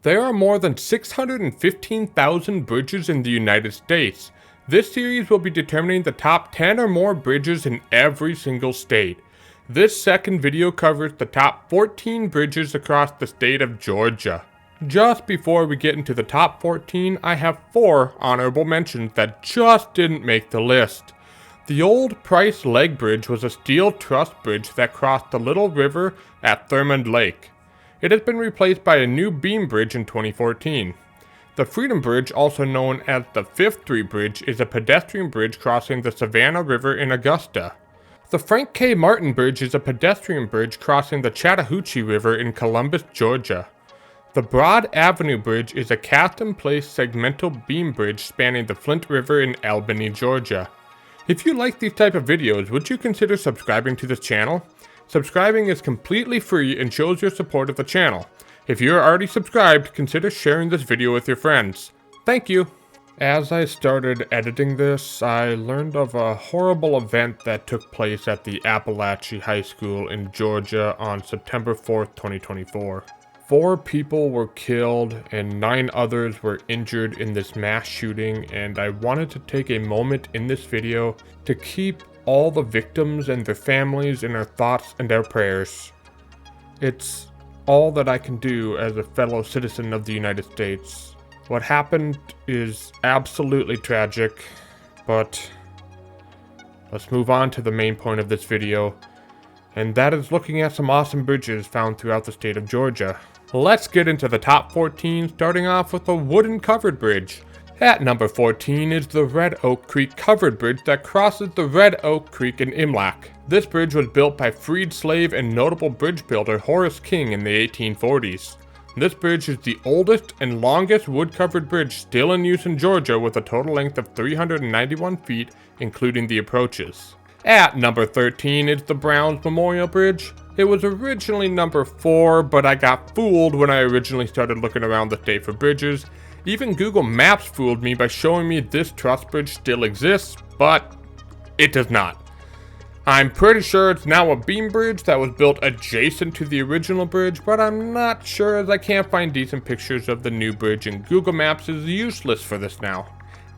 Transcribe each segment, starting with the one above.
There are more than 615,000 bridges in the United States. This series will be determining the top 10 or more bridges in every single state. This second video covers the top 14 bridges across the state of Georgia. Just before we get into the top 14, I have 4 honorable mentions that just didn't make the list. The old Price Leg Bridge was a steel truss bridge that crossed the Little River at Thurmond Lake. It has been replaced by a new beam bridge in 2014. The Freedom Bridge, also known as the Fifth Street Bridge, is a pedestrian bridge crossing the Savannah River in Augusta. The Frank K. Martin Bridge is a pedestrian bridge crossing the Chattahoochee River in Columbus, Georgia. The Broad Avenue Bridge is a cast-in-place segmental beam bridge spanning the Flint River in Albany, Georgia. If you like these type of videos, would you consider subscribing to this channel? Subscribing is completely free and shows your support of the channel. If you are already subscribed, consider sharing this video with your friends. Thank you! As I started editing this, I learned of a horrible event that took place at the Appalachia High School in Georgia on September 4th, 2024. 4 people were killed and 9 others were injured in this mass shooting, and I wanted to take a moment in this video to keep all the victims and their families in our thoughts and our prayers. It's all that I can do as a fellow citizen of the United States. What happened is absolutely tragic, but let's move on to the main point of this video, and that is looking at some awesome bridges found throughout the state of Georgia. Let's get into the top 14, starting off with a wooden covered bridge. At number 14 is the Red Oak Creek Covered Bridge that crosses the Red Oak Creek in Imlach. This bridge was built by freed slave and notable bridge builder Horace King in the 1840s. This bridge is the oldest and longest wood-covered bridge still in use in Georgia, with a total length of 391 feet, including the approaches. At number 13 is the Browns Memorial Bridge. It was originally number 4, but I got fooled when I originally started looking around the state for bridges. Even Google Maps fooled me by showing me this truss bridge still exists, but it does not. I'm pretty sure it's now a beam bridge that was built adjacent to the original bridge, but I'm not sure as I can't find decent pictures of the new bridge, and Google Maps is useless for this now.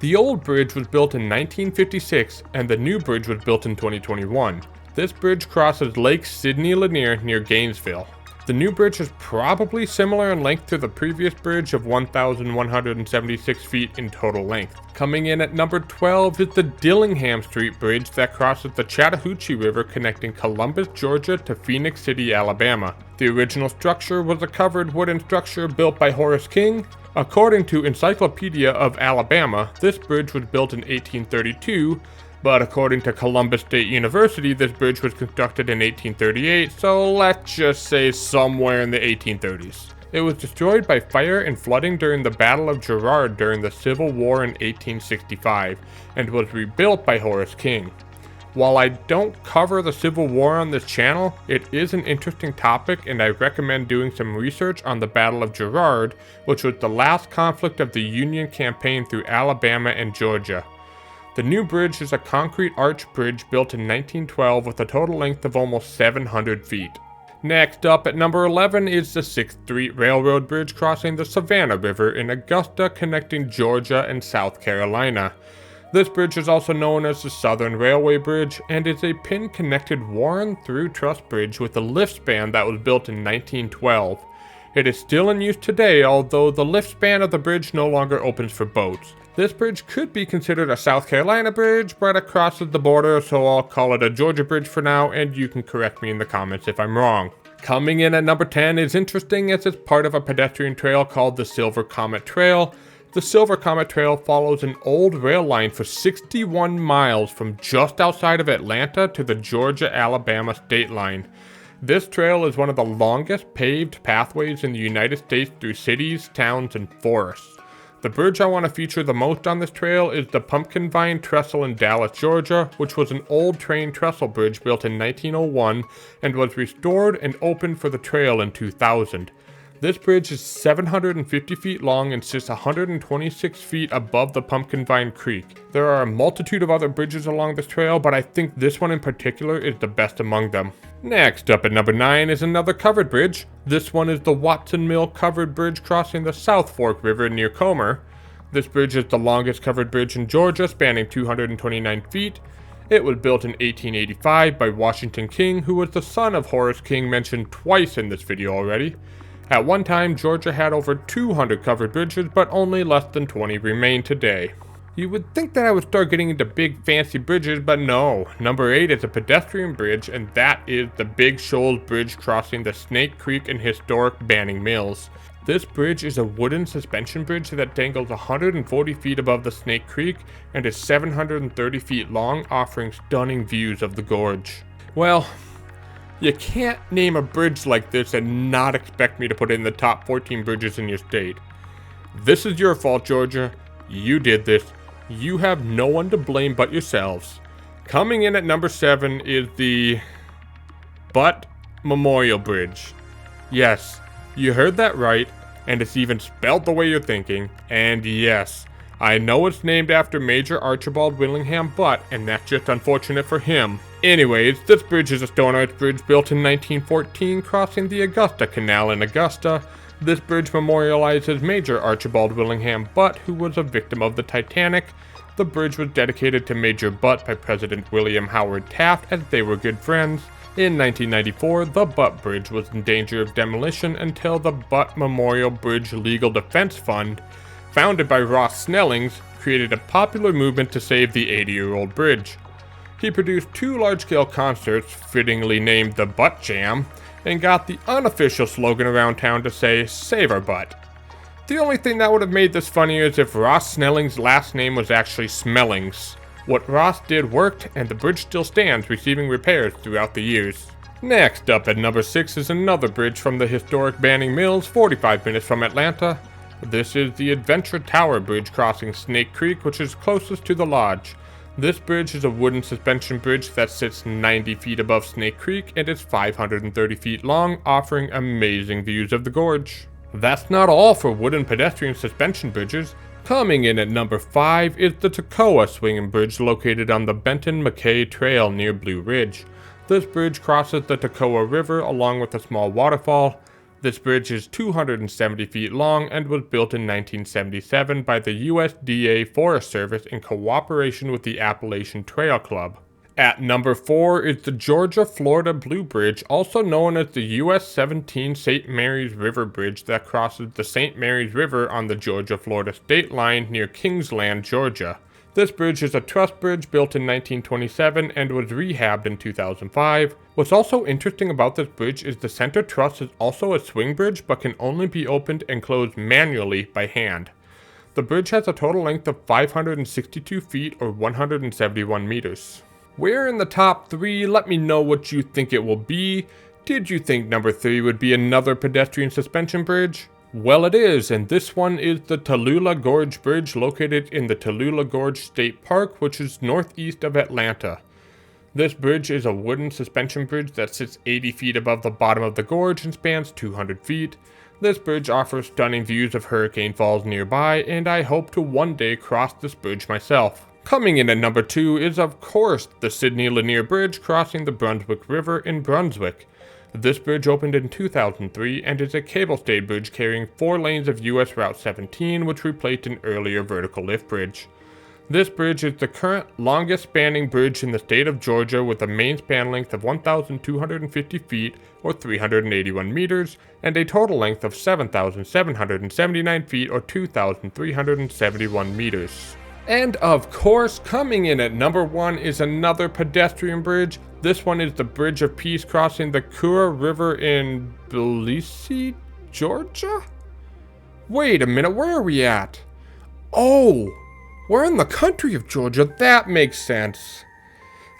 The old bridge was built in 1956 and the new bridge was built in 2021. This bridge crosses Lake Sidney Lanier near Gainesville. The new bridge is probably similar in length to the previous bridge of 1,176 feet in total length. Coming in at number 12 is the Dillingham Street Bridge that crosses the Chattahoochee River connecting Columbus, Georgia to Phoenix City, Alabama. The original structure was a covered wooden structure built by Horace King. According to Encyclopedia of Alabama, this bridge was built in 1832, but according to Columbus State University, this bridge was constructed in 1838, so let's just say somewhere in the 1830s. It was destroyed by fire and flooding during the Battle of Girard during the Civil War in 1865, and was rebuilt by Horace King. While I don't cover the Civil War on this channel, it is an interesting topic, and I recommend doing some research on the Battle of Girard, which was the last conflict of the Union campaign through Alabama and Georgia. The new bridge is a concrete arch bridge built in 1912 with a total length of almost 700 feet. Next up at number 11 is the 6th Street Railroad Bridge crossing the Savannah River in Augusta, connecting Georgia and South Carolina. This bridge is also known as the Southern Railway Bridge and is a pin-connected worn-through truss bridge with a lift span that was built in 1912. It is still in use today, although the lift span of the bridge no longer opens for boats. This bridge could be considered a South Carolina bridge, but it crosses the border, so I'll call it a Georgia bridge for now, and you can correct me in the comments if I'm wrong. Coming in at number 10 is interesting as it's part of a pedestrian trail called the Silver Comet Trail. The Silver Comet Trail follows an old rail line for 61 miles from just outside of Atlanta to the Georgia-Alabama state line. This trail is one of the longest paved pathways in the United States through cities, towns, and forests. The bridge I want to feature the most on this trail is the Pumpkin Vine Trestle in Dallas, Georgia, which was an old train trestle bridge built in 1901 and was restored and opened for the trail in 2000. This bridge is 750 feet long and sits 126 feet above the Pumpkin Vine Creek. There are a multitude of other bridges along this trail, but I think this one in particular is the best among them. Next up at number 9 is another covered bridge. This one is the Watson Mill Covered Bridge crossing the South Fork River near Comer. This bridge is the longest covered bridge in Georgia, spanning 229 feet. It was built in 1885 by Washington King, who was the son of Horace King, mentioned twice in this video already. At one time, Georgia had over 200 covered bridges, but only less than 20 remain today. You would think that I would start getting into big fancy bridges, but no. Number 8 is a pedestrian bridge, and that is the Big Shoals Bridge crossing the Snake Creek and historic Banning Mills. This bridge is a wooden suspension bridge that dangles 140 feet above the Snake Creek and is 730 feet long, offering stunning views of the gorge. Well, you can't name a bridge like this and not expect me to put it in the top 14 bridges in your state. This is your fault, Georgia. You did this. You have no one to blame but yourselves. Coming in at number 7 is the Butt Memorial Bridge. Yes, you heard that right, and it's even spelled the way you're thinking. And yes, I know it's named after Major Archibald Willingham Butt, and that's just unfortunate for him. Anyways, this bridge is a stone arch bridge built in 1914 crossing the Augusta Canal in Augusta. This bridge memorializes Major Archibald Willingham Butt, who was a victim of the Titanic. The bridge was dedicated to Major Butt by President William Howard Taft, as they were good friends. In 1994, the Butt Bridge was in danger of demolition until the Butt Memorial Bridge Legal Defense Fund, founded by Ross Snellings, created a popular movement to save the 80-year-old bridge. He produced 2 large-scale concerts, fittingly named the Butt Jam, and got the unofficial slogan around town to say, "Save our butt." The only thing that would have made this funnier is if Ross Snellings' last name was actually Smellings. What Ross did worked, and the bridge still stands, receiving repairs throughout the years. Next up at number 6 is another bridge from the historic Banning Mills, 45 minutes from Atlanta. This is the Adventure Tower Bridge crossing Snake Creek, which is closest to the lodge. This bridge is a wooden suspension bridge that sits 90 feet above Snake Creek and is 530 feet long, offering amazing views of the gorge. That's not all for wooden pedestrian suspension bridges. Coming in at number 5 is the Toccoa Swinging Bridge located on the Benton-McKay Trail near Blue Ridge. This bridge crosses the Toccoa River along with a small waterfall. This bridge is 270 feet long and was built in 1977 by the USDA Forest Service in cooperation with the Appalachian Trail Club. At number 4 is the Georgia-Florida Blue Bridge, also known as the US 17 St. Mary's River Bridge that crosses the St. Mary's River on the Georgia-Florida state line near Kingsland, Georgia. This bridge is a truss bridge built in 1927 and was rehabbed in 2005. What's also interesting about this bridge is the center truss is also a swing bridge but can only be opened and closed manually by hand. The bridge has a total length of 562 feet or 171 meters. We're in the top 3, let me know what you think it will be. Did you think number 3 would be another pedestrian suspension bridge? Well, it is, and this one is the Tallulah Gorge Bridge located in the Tallulah Gorge State Park, which is northeast of Atlanta. This bridge is a wooden suspension bridge that sits 80 feet above the bottom of the gorge and spans 200 feet. This bridge offers stunning views of Hurricane Falls nearby, and I hope to one day cross this bridge myself. Coming in at number 2 is, of course, the Sidney Lanier Bridge crossing the Brunswick River in Brunswick. This bridge opened in 2003 and is a cable-stayed bridge carrying 4 lanes of US Route 17, which replaced an earlier vertical lift bridge. This bridge is the current longest spanning bridge in the state of Georgia with a main span length of 1,250 feet or 381 meters and a total length of 7,779 feet or 2,371 meters. And of course, coming in at number 1 is another pedestrian bridge. This one is the Bridge of Peace crossing the Kura River in Tbilisi, Georgia? Wait a minute, where are we at? Oh, we're in the country of Georgia. That makes sense.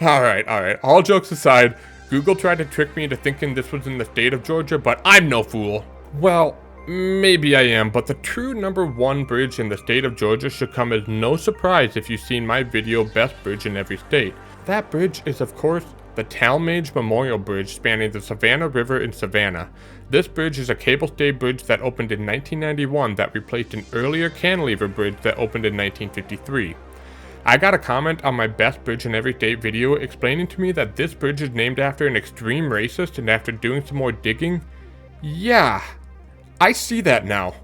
Alright, all jokes aside, Google tried to trick me into thinking this was in the state of Georgia, but I'm no fool. Well, maybe I am, but the true number 1 bridge in the state of Georgia should come as no surprise if you've seen my video Best Bridge in Every State. That bridge is, of course, the Talmadge Memorial Bridge spanning the Savannah River in Savannah. This bridge is a cable-stayed bridge that opened in 1991 that replaced an earlier cantilever bridge that opened in 1953. I got a comment on my Best Bridge in Every State video explaining to me that this bridge is named after an extreme racist, and after doing some more digging, yeah, I see that now.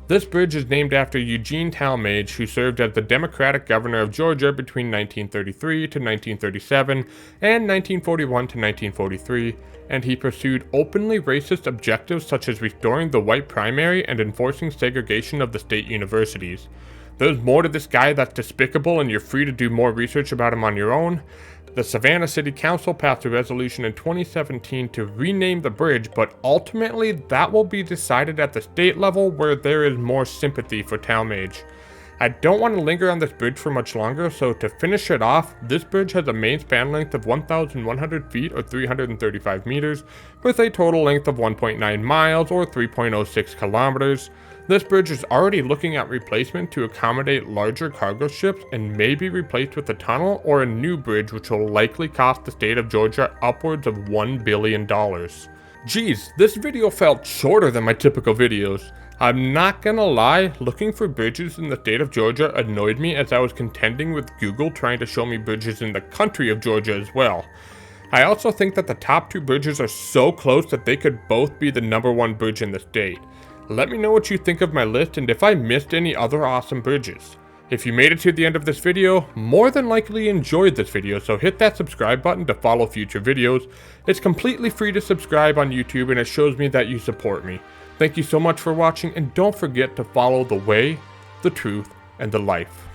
This bridge is named after Eugene Talmadge, who served as the Democratic governor of Georgia between 1933 to 1937 and 1941 to 1943, and he pursued openly racist objectives such as restoring the white primary and enforcing segregation of the state universities. There's more to this guy that's despicable, and you're free to do more research about him on your own. The Savannah City Council passed a resolution in 2017 to rename the bridge, but ultimately that will be decided at the state level, where there is more sympathy for Talmadge. I don't want to linger on this bridge for much longer, so to finish it off, this bridge has a main span length of 1,100 feet or 335 meters, with a total length of 1.9 miles or 3.06 kilometers. This bridge is already looking at replacement to accommodate larger cargo ships and may be replaced with a tunnel or a new bridge, which will likely cost the state of Georgia upwards of $1 billion. Geez, this video felt shorter than my typical videos. I'm not gonna lie, looking for bridges in the state of Georgia annoyed me as I was contending with Google trying to show me bridges in the country of Georgia as well. I also think that the top two bridges are so close that they could both be the #1 bridge in the state. Let me know what you think of my list and if I missed any other awesome bridges. If you made it to the end of this video, more than likely enjoyed this video, so hit that subscribe button to follow future videos. It's completely free to subscribe on YouTube and it shows me that you support me. Thank you so much for watching, and don't forget to follow the way, the truth, and the life.